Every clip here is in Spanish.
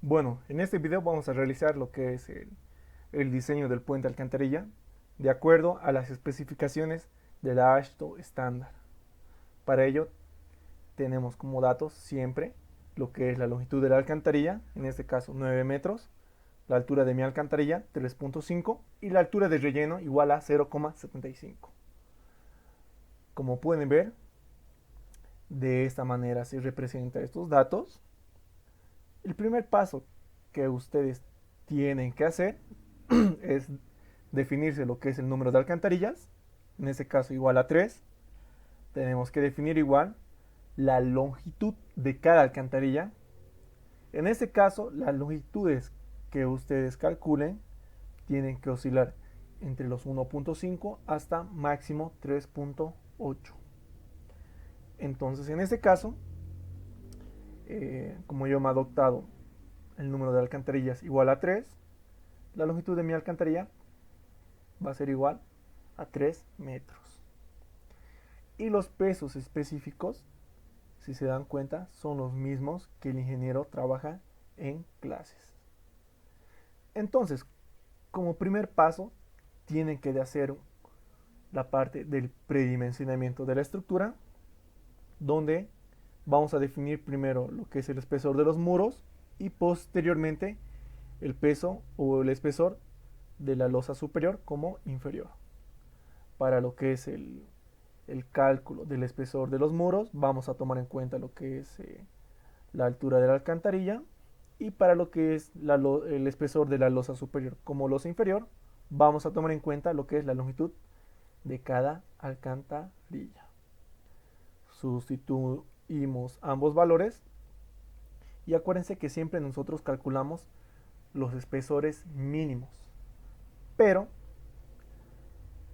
Bueno, en este video vamos a realizar lo que es el diseño del puente alcantarilla de acuerdo a las especificaciones de la AASHTO estándar. Para ello tenemos como datos siempre lo que es la longitud de la alcantarilla, en este caso 9 metros, la altura de mi alcantarilla 3.5 y la altura de relleno igual a 0,75. Como pueden ver, de esta manera se representan estos datos. El primer paso que ustedes tienen que hacer es definirse lo que es el número de alcantarillas, en este caso igual a 3. Tenemos que definir igual la longitud de cada alcantarilla. En este caso, las longitudes que ustedes calculen tienen que oscilar entre los 1.5 hasta máximo 3.8. Entonces, en este caso, como yo me he adoptado el número de alcantarillas igual a 3, la longitud de mi alcantarilla va a ser igual a 3 metros. Y los pesos específicos, si se dan cuenta, son los mismos que el ingeniero trabaja en clases. Entonces, como primer paso, tienen que hacer la parte del predimensionamiento de la estructura, donde vamos a definir primero lo que es el espesor de los muros y posteriormente el peso o el espesor de la losa superior como inferior. Para lo que es el cálculo del espesor de los muros, vamos a tomar en cuenta lo que es la altura de la alcantarilla, y para lo que es el espesor de la losa superior como losa inferior, vamos a tomar en cuenta lo que es la longitud de cada alcantarilla. Sustituimos ambos valores y acuérdense que siempre nosotros calculamos los espesores mínimos. Pero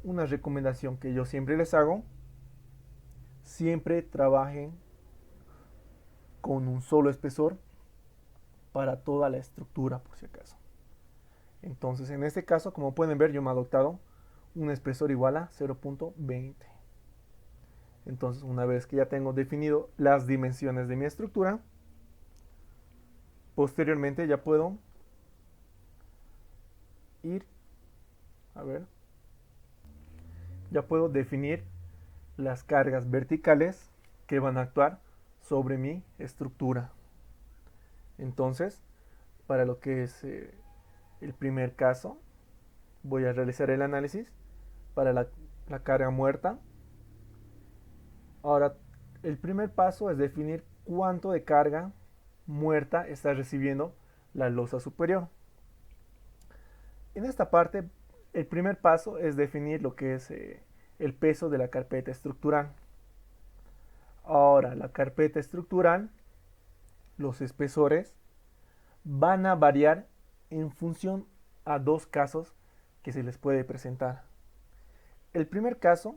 una recomendación que yo siempre les hago: siempre trabajen con un solo espesor para toda la estructura, por si acaso. Entonces, en este caso, como pueden ver, yo me he adoptado un espesor igual a 0.20. Entonces, una vez que ya tengo definido las dimensiones de mi estructura, posteriormente ya puedo ir, a ver, ya puedo definir las cargas verticales que van a actuar sobre mi estructura. Entonces, para lo que es el primer caso, voy a realizar el análisis para la carga muerta. Ahora, el primer paso es definir cuánto de carga muerta está recibiendo la losa superior. En esta parte, el primer paso es definir lo que es el peso de la carpeta estructural. Ahora, la carpeta estructural, los espesores van a variar en función a dos casos que se les puede presentar. El primer caso,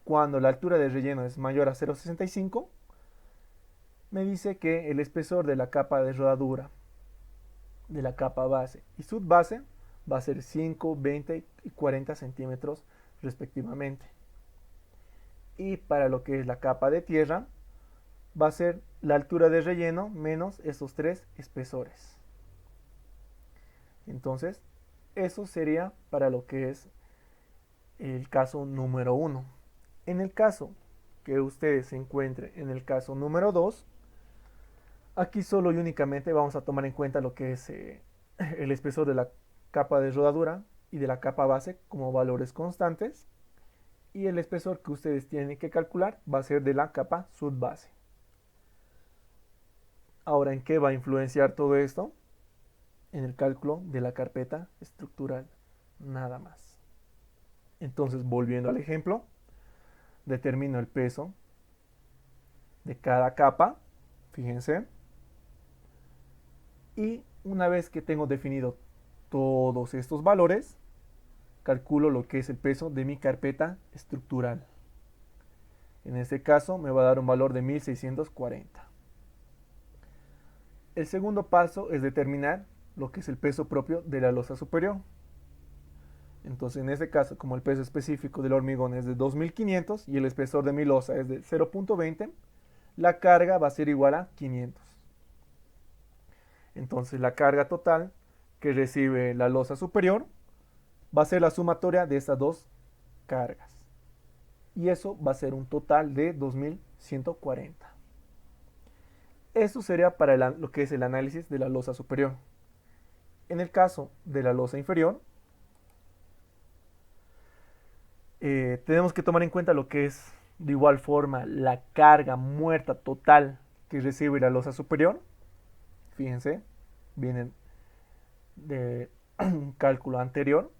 cuando la altura de relleno es mayor a 0.65, me dice que el espesor de la capa de rodadura, de la capa base y subbase, va a ser 5, 20 y 40 centímetros respectivamente. Y para lo que es la capa de tierra, va a ser la altura de relleno menos esos tres espesores. Entonces, eso sería para lo que es el caso número 1. En el caso que ustedes se encuentren en el caso número 2, aquí solo y únicamente vamos a tomar en cuenta lo que es el espesor de la capa de rodadura y de la capa base como valores constantes, y el espesor que ustedes tienen que calcular va a ser de la capa subbase. Ahora, ¿en qué va a influenciar todo esto? En el cálculo de la carpeta estructural, nada más. Entonces, volviendo al ejemplo, determino el peso de cada capa, fíjense, y una vez que tengo definido todos estos valores, calculo lo que es el peso de mi carpeta estructural. En este caso me va a dar un valor de 1640. El segundo paso es determinar lo que es el peso propio de la losa superior. Entonces, en este caso, como el peso específico del hormigón es de 2500 y el espesor de mi losa es de 0.20, la carga va a ser igual a 500. Entonces la carga total que recibe la losa superior va a ser la sumatoria de estas dos cargas. Y eso va a ser un total de 2140. Eso sería para lo que es el análisis de la losa superior. En el caso de la losa inferior, tenemos que tomar en cuenta lo que es de igual forma la carga muerta total que recibe la losa superior. Fíjense, vienen de un cálculo anterior.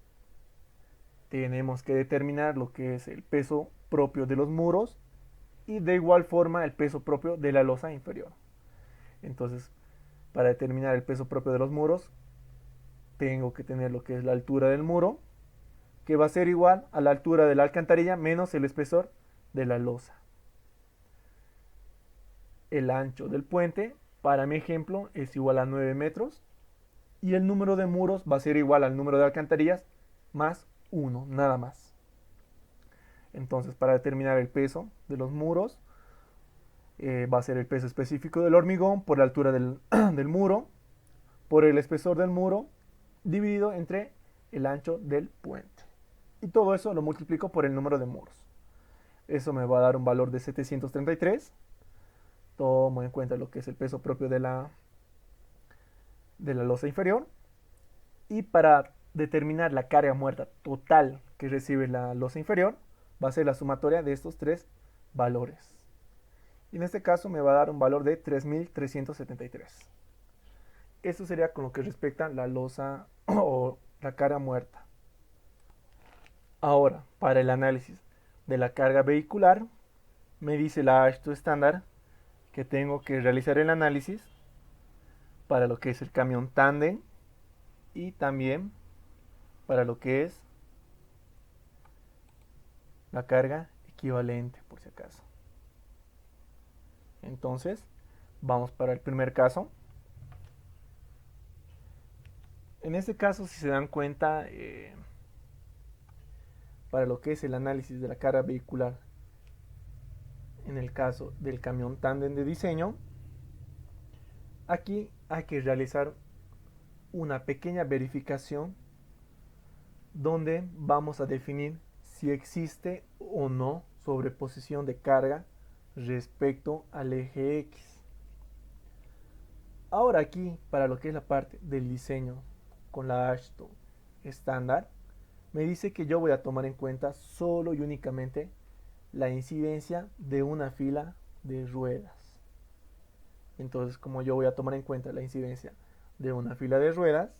Tenemos que determinar lo que es el peso propio de los muros y de igual forma el peso propio de la losa inferior. Entonces, para determinar el peso propio de los muros, tengo que tener lo que es la altura del muro, que va a ser igual a la altura de la alcantarilla menos el espesor de la losa. El ancho del puente, para mi ejemplo, es igual a 9 metros. Y el número de muros va a ser igual al número de alcantarillas más 1, nada más. Entonces, para determinar el peso de los muros, va a ser el peso específico del hormigón por la altura del muro, por el espesor del muro, dividido entre el ancho del puente. Y todo eso lo multiplico por el número de muros. Eso me va a dar un valor de 733. Tomo en cuenta lo que es el peso propio de la losa inferior. Y para determinar la carga muerta total que recibe la losa inferior, va a ser la sumatoria de estos tres valores. Y en este caso me va a dar un valor de 3373. Eso sería con lo que respecta a la losa o la carga muerta. Ahora, para el análisis de la carga vehicular, me dice la AASHTO estándar que tengo que realizar el análisis para lo que es el camión tándem y también para lo que es la carga equivalente, por si acaso. Entonces, vamos para el primer caso. En este caso, si se dan cuenta, para lo que es el análisis de la carga vehicular, en el caso del camión tándem de diseño, aquí hay que realizar una pequeña verificación donde vamos a definir si existe o no sobreposición de carga respecto al eje X. Ahora aquí, para lo que es la parte del diseño con la AASHTO estándar, me dice que yo voy a tomar en cuenta solo y únicamente la incidencia de una fila de ruedas. Entonces, como yo voy a tomar en cuenta la incidencia de una fila de ruedas,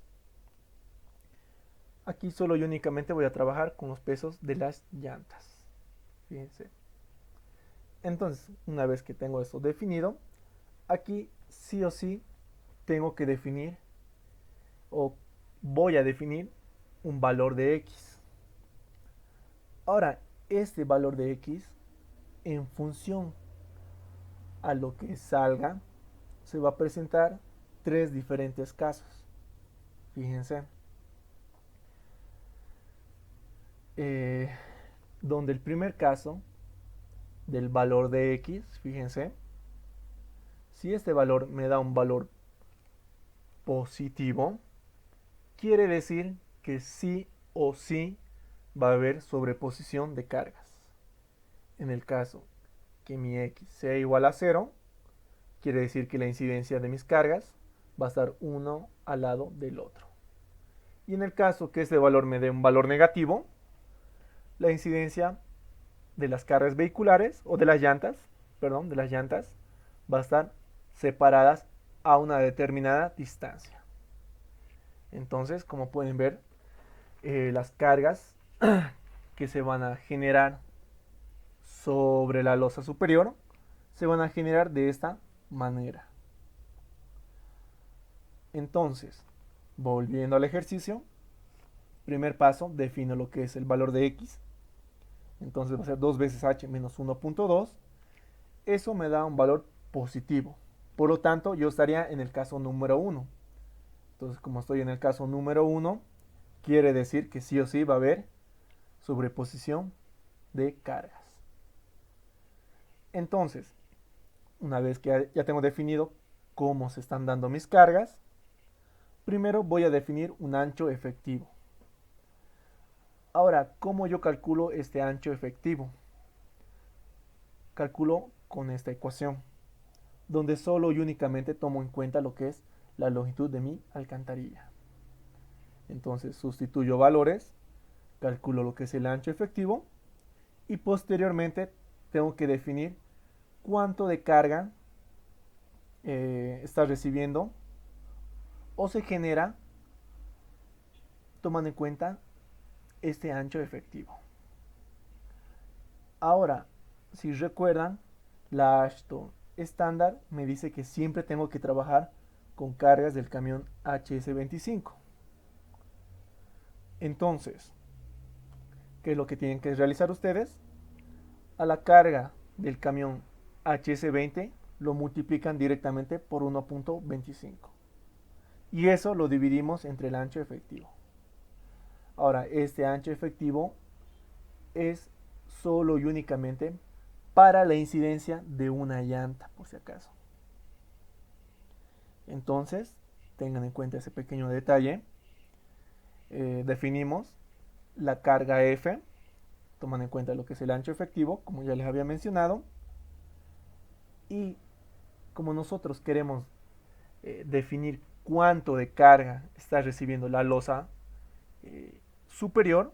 aquí solo y únicamente voy a trabajar con los pesos de las llantas. Fíjense. Entonces, una vez que tengo eso definido, aquí sí o sí tengo que definir o voy a definir un valor de X. Ahora, este valor de X, en función a lo que salga, se va a presentar tres diferentes casos. Fíjense. Donde el primer caso del valor de X, fíjense, si este valor me da un valor positivo, quiere decir que sí o sí va a haber sobreposición de cargas. En el caso que mi X sea igual a 0, quiere decir que la incidencia de mis cargas va a estar uno al lado del otro. Y en el caso que este valor me dé un valor negativo, la incidencia de las cargas vehiculares o de las llantas, va a estar separadas a una determinada distancia. Entonces, como pueden ver, las cargas que se van a generar sobre la losa superior se van a generar de esta manera. Entonces, volviendo al ejercicio, primer paso, defino lo que es el valor de X. Entonces va a ser 2 veces H menos 1.2. Eso me da un valor positivo. Por lo tanto, yo estaría en el caso número 1. Entonces, como estoy en el caso número 1, quiere decir que sí o sí va a haber sobreposición de cargas. Entonces, una vez que ya tengo definido cómo se están dando mis cargas, Primero voy a definir un ancho efectivo. Ahora, ¿cómo yo calculo este ancho efectivo? Calculo con esta ecuación, donde solo y únicamente tomo en cuenta lo que es la longitud de mi alcantarilla. Entonces sustituyo valores, calculo lo que es el ancho efectivo y posteriormente tengo que definir cuánto de carga está recibiendo o se genera tomando en cuenta este ancho efectivo. Ahora, si recuerdan, la AASHTO estándar me dice que siempre tengo que trabajar con cargas del camión HS25. Entonces, ¿qué es lo que tienen que realizar ustedes? A la carga del camión HS20 lo multiplican directamente por 1.25 y eso lo dividimos entre el ancho efectivo. Ahora, este ancho efectivo es solo y únicamente para la incidencia de una llanta, por si acaso. Entonces, tengan en cuenta ese pequeño detalle. Definimos la carga F, toman en cuenta lo que es el ancho efectivo, como ya les había mencionado. Y como nosotros queremos definir cuánto de carga está recibiendo la losa superior,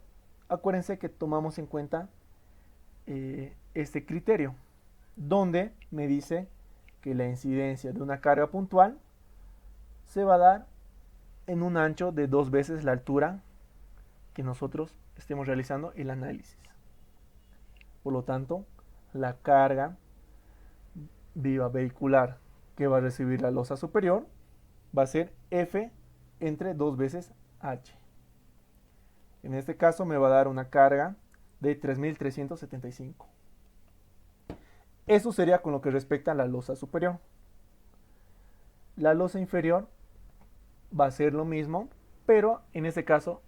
acuérdense que tomamos en cuenta este criterio, donde me dice que la incidencia de una carga puntual se va a dar en un ancho de 2 veces la altura que nosotros estemos realizando el análisis. Por lo tanto, la carga viva vehicular que va a recibir la losa superior va a ser F entre 2 veces H. En este caso me va a dar una carga de 3.375. Eso sería con lo que respecta a la losa superior. La losa inferior va a ser lo mismo, pero en este caso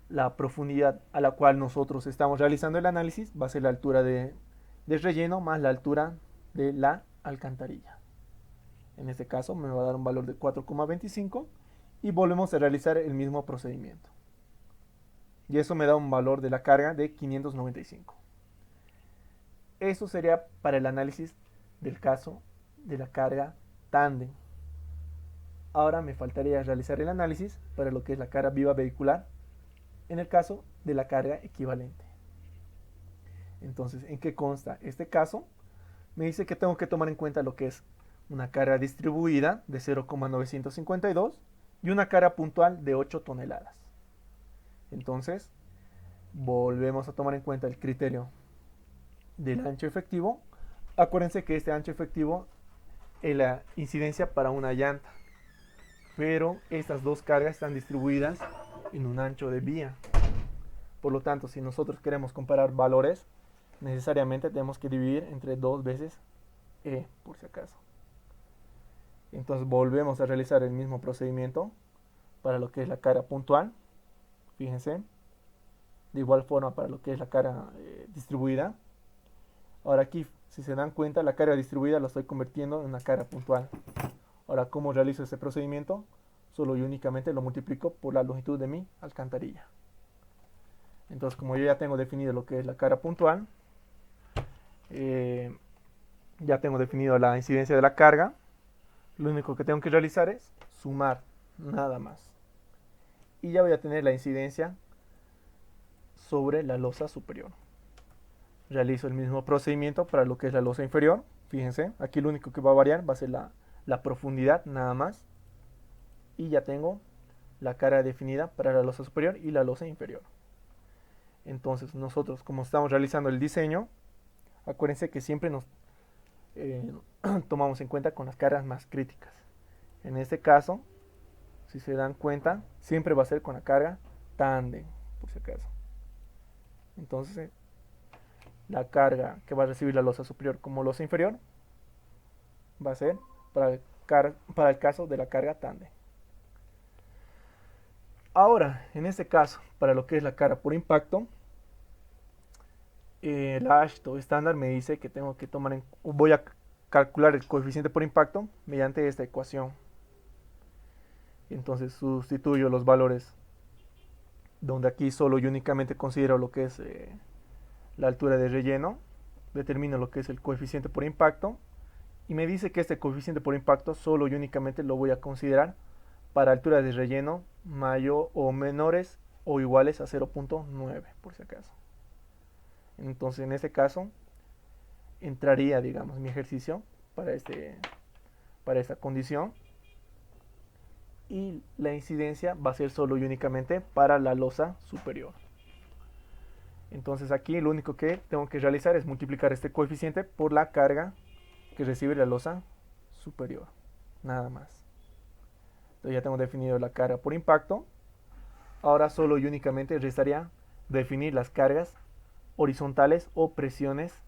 la profundidad a la cual nosotros estamos realizando el análisis va a ser la altura de relleno más la altura de la alcantarilla. En este caso me va a dar un valor de 4,25 y volvemos a realizar el mismo procedimiento. Y eso me da un valor de la carga de 595. Eso sería para el análisis del caso de la carga tándem. Ahora me faltaría realizar el análisis para lo que es la carga viva vehicular en el caso de la carga equivalente. Entonces, ¿en qué consta este caso? Me dice que tengo que tomar en cuenta lo que es una carga distribuida de 0,952 y una carga puntual de 8 toneladas. Entonces, volvemos a tomar en cuenta el criterio del ancho efectivo. Acuérdense que este ancho efectivo es la incidencia para una llanta, pero estas dos cargas están distribuidas en un ancho de vía. Por lo tanto, si nosotros queremos comparar valores, necesariamente tenemos que dividir entre 2 veces E, por si acaso. Entonces volvemos a realizar el mismo procedimiento para lo que es la carga puntual. Fíjense. De igual forma para lo que es la carga distribuida. Ahora aquí, si se dan cuenta, la carga distribuida la estoy convirtiendo en una carga puntual. Ahora, ¿cómo realizo ese procedimiento? Solo y únicamente lo multiplico por la longitud de mi alcantarilla. Entonces, como yo ya tengo definido lo que es la carga puntual, ya tengo definido la incidencia de la carga, lo único que tengo que realizar es sumar, nada más. Y ya voy a tener la incidencia sobre la losa superior. Realizo el mismo procedimiento para lo que es la losa inferior. Fíjense, aquí lo único que va a variar va a ser la profundidad, nada más. Y ya tengo la carga definida para la losa superior y la losa inferior. Entonces nosotros, como estamos realizando el diseño, acuérdense que siempre nos tomamos en cuenta con las cargas más críticas. En este caso, si se dan cuenta, siempre va a ser con la carga tándem, por si acaso. Entonces, la carga que va a recibir la losa superior como losa inferior va a ser para el caso de la carga tándem. Ahora, en este caso, para lo que es la carga por impacto, la AASHTO estándar me dice que tengo que voy a calcular el coeficiente por impacto mediante esta ecuación. Entonces sustituyo los valores donde aquí solo y únicamente considero lo que es la altura de relleno, determino lo que es el coeficiente por impacto y me dice que este coeficiente por impacto solo y únicamente lo voy a considerar para altura de relleno mayor o menores o iguales a 0.9 por si acaso. Entonces en este caso entraría, digamos, mi ejercicio para esta condición y la incidencia va a ser solo y únicamente para la losa superior. Entonces aquí lo único que tengo que realizar es multiplicar este coeficiente por la carga que recibe la losa superior, nada más. Entonces ya tengo definido la carga por impacto. Ahora solo y únicamente restaría definir las cargas horizontales o presiones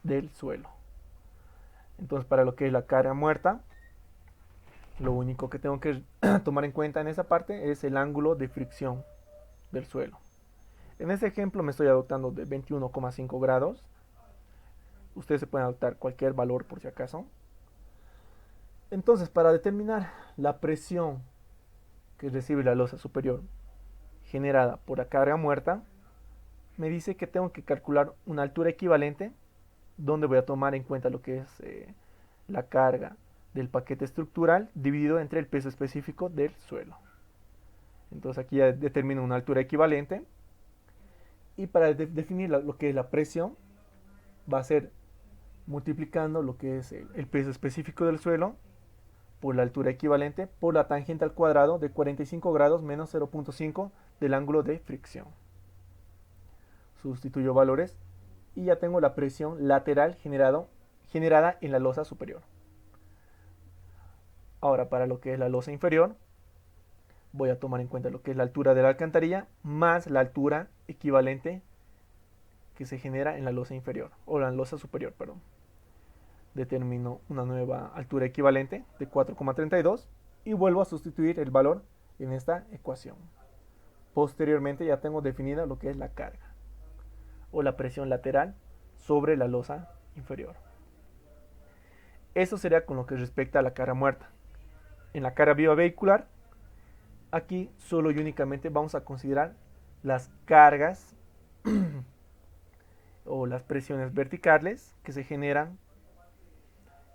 del suelo. Entonces para lo que es la carga muerta, lo único que tengo que tomar en cuenta en esa parte es el ángulo de fricción del suelo. En este ejemplo me estoy adoptando de 21,5 grados. Ustedes se pueden adoptar cualquier valor por si acaso. Entonces, para determinar la presión que recibe la losa superior generada por la carga muerta, me dice que tengo que calcular una altura equivalente donde voy a tomar en cuenta lo que es la carga del paquete estructural dividido entre el peso específico del suelo. Entonces aquí ya determino una altura equivalente y para definir lo que es la presión va a ser multiplicando lo que es el peso específico del suelo por la altura equivalente por la tangente al cuadrado de 45 grados menos 0.5 del ángulo de fricción. Sustituyo valores y ya tengo la presión lateral generada en la losa superior. Ahora para lo que es la losa inferior, voy a tomar en cuenta lo que es la altura de la alcantarilla más la altura equivalente que se genera en la losa inferior, o la losa superior, perdón. Determino una nueva altura equivalente de 4,32 y vuelvo a sustituir el valor en esta ecuación. Posteriormente ya tengo definida lo que es la carga o la presión lateral sobre la losa inferior. Eso sería con lo que respecta a la carga muerta. En la carga viva vehicular, aquí solo y únicamente vamos a considerar las cargas o las presiones verticales que se generan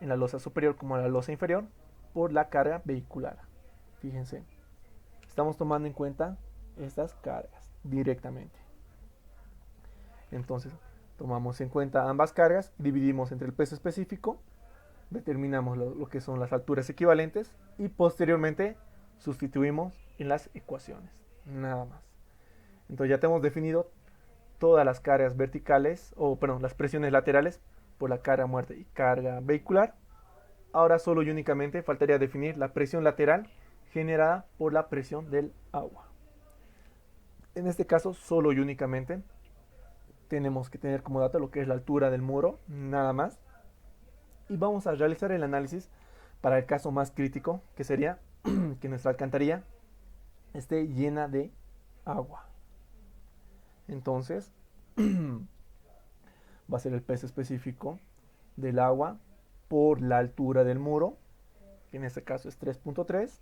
en la losa superior como en la losa inferior por la carga vehicular. Fíjense, estamos tomando en cuenta estas cargas directamente. Entonces, tomamos en cuenta ambas cargas, dividimos entre el peso específico, determinamos lo que son las alturas equivalentes y posteriormente sustituimos en las ecuaciones. Nada más. Entonces ya tenemos definido todas las cargas verticales, o perdón, las presiones laterales por la carga muerta y carga vehicular. Ahora solo y únicamente faltaría definir la presión lateral generada por la presión del agua. En este caso, solo y únicamente tenemos que tener como dato lo que es la altura del muro, nada más. Y vamos a realizar el análisis para el caso más crítico, que sería que nuestra alcantarilla esté llena de agua. Entonces, va a ser el peso específico del agua por la altura del muro, que en este caso es 3.3,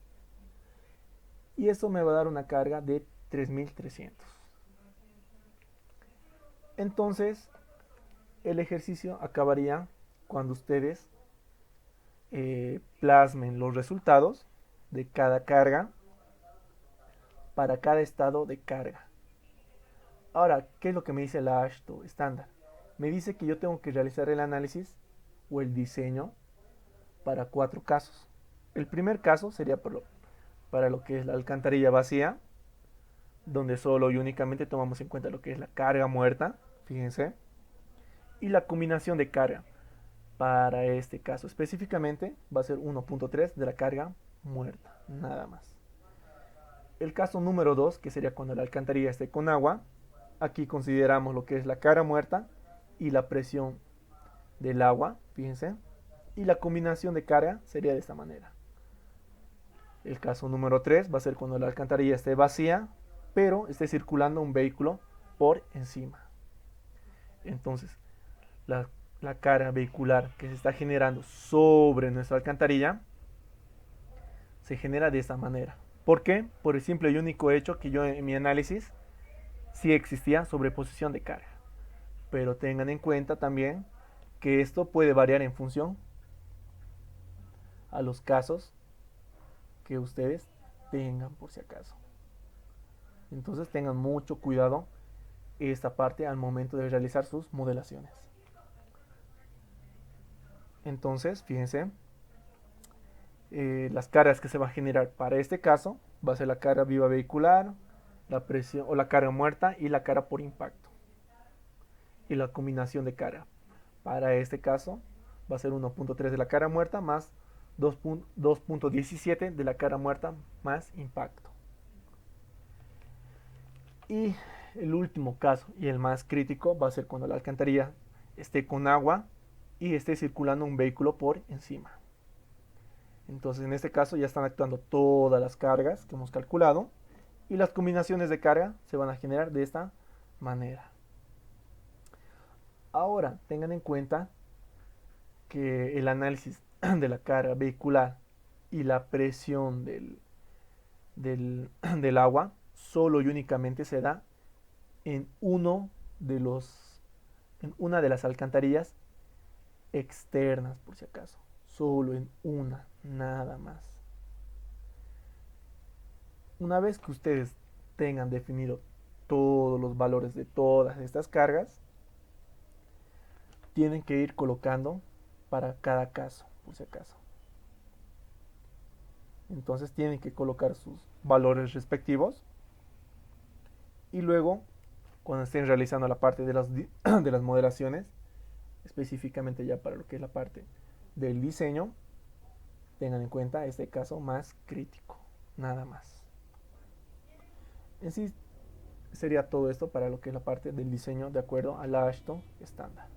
y eso me va a dar una carga de 3300. Entonces, el ejercicio acabaría cuando ustedes plasmen los resultados de cada carga para cada estado de carga. Ahora, ¿qué es lo que me dice la AASHTO estándar? Me dice que yo tengo que realizar el análisis o el diseño para 4 casos. El primer caso sería para lo que es la alcantarilla vacía, donde solo y únicamente tomamos en cuenta lo que es la carga muerta, fíjense, y la combinación de carga. Para este caso específicamente va a ser 1.3 de la carga muerta, nada más. El caso número 2, que sería cuando la alcantarilla esté con agua, aquí consideramos lo que es la carga muerta y la presión del agua, fíjense, y la combinación de carga sería de esta manera. El caso número 3 va a ser cuando la alcantarilla esté vacía, pero esté circulando un vehículo por encima. Entonces, la carga vehicular que se está generando sobre nuestra alcantarilla se genera de esa manera. ¿Por qué? Por el simple y único hecho que yo en mi análisis sí existía sobreposición de carga. Pero tengan en cuenta también que esto puede variar en función a los casos que ustedes tengan por si acaso. Entonces tengan mucho cuidado esta parte al momento de realizar sus modelaciones. Entonces, fíjense, las cargas que se va a generar para este caso va a ser la carga viva vehicular, la presión o la carga muerta y la carga por impacto. Y la combinación de carga. Para este caso va a ser 1.3 de la carga muerta más 2.17 de la carga muerta más impacto. Y el último caso y el más crítico va a ser cuando la alcantarilla esté con agua y esté circulando un vehículo por encima. Entonces en este caso ya están actuando todas las cargas que hemos calculado y las combinaciones de carga se van a generar de esta manera. Ahora tengan en cuenta que el análisis de la carga vehicular y la presión del agua solo y únicamente se da en en una de las alcantarillas externas, por si acaso. Solo en una, nada más. Una vez que ustedes tengan definido todos los valores de todas estas cargas, tienen que ir colocando para cada caso, por si acaso. Entonces tienen que colocar sus valores respectivos y luego, cuando estén realizando la parte de de las modelaciones, específicamente ya para lo que es la parte del diseño, tengan en cuenta este caso más crítico, nada más. En sí sería todo esto para lo que es la parte del diseño de acuerdo al AASHTO estándar.